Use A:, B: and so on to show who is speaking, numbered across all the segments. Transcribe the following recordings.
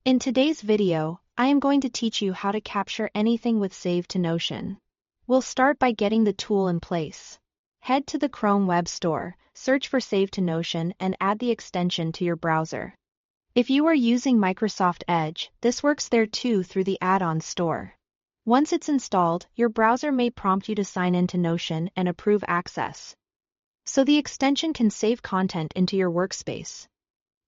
A: In today's video, I am going to teach you how to capture anything with Save to Notion. We'll start by getting the tool in place. Head to the Chrome Web Store, search for Save to Notion and add the extension to your browser. If you are using Microsoft Edge, this works there too through the add-on store. Once it's installed, your browser may prompt you to sign in to Notion and approve access, so the extension can save content into your workspace.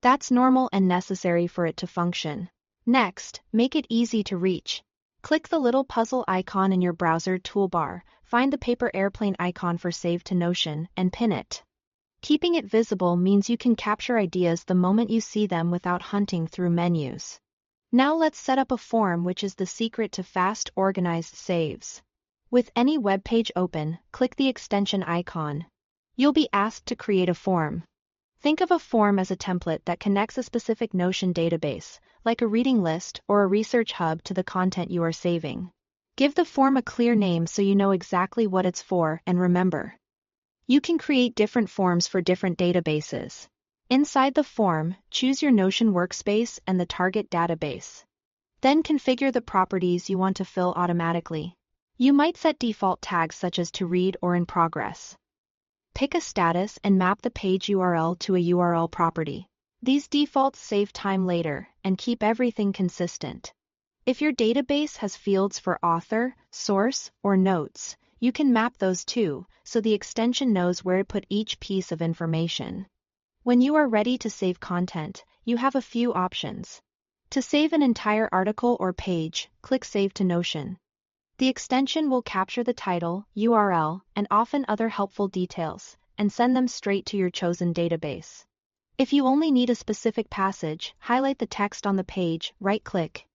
A: That's normal and necessary for it to function. Next, make it easy to reach. Click the little puzzle icon in your browser toolbar, find the paper airplane icon for Save to Notion, and pin it. Keeping it visible means you can capture ideas the moment you see them without hunting through menus. Now let's set up a form, which is the secret to fast, organized saves. With any web page open, click the extension icon. You'll be asked to create a form. Think of a form as a template that connects a specific Notion database, like a reading list or a research hub, to the content you are saving. Give the form a clear name so you know exactly what it's for, and remember, you can create different forms for different databases. Inside the form, choose your Notion workspace and the target database. Then configure the properties you want to fill automatically. You might set default tags such as to read or in progress. Pick a status and map the page URL to a URL property. These defaults save time later and keep everything consistent. If your database has fields for author, source, or notes, you can map those too, so the extension knows where to put each piece of information. When you are ready to save content, you have a few options. To save an entire article or page, click Save to Notion. The extension will capture the title, URL, and often other helpful details, and send them straight to your chosen database. If you only need a specific passage, highlight the text on the page, right-click,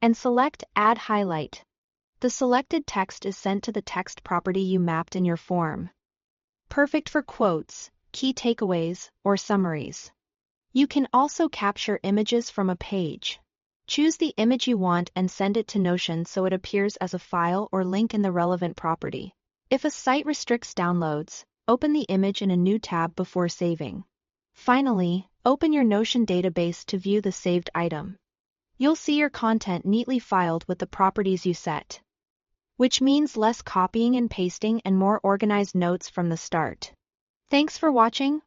A: and select Add Highlight. The selected text is sent to the text property you mapped in your form. Perfect for quotes, key takeaways, or summaries. You can also capture images from a page. Choose the image you want and send it to Notion so it appears as a file or link in the relevant property. If a site restricts downloads, open the image in a new tab before saving. Finally, open your Notion database to view the saved item. You'll see your content neatly filed with the properties you set, which means less copying and pasting and more organized notes from the start. Thanks for watching.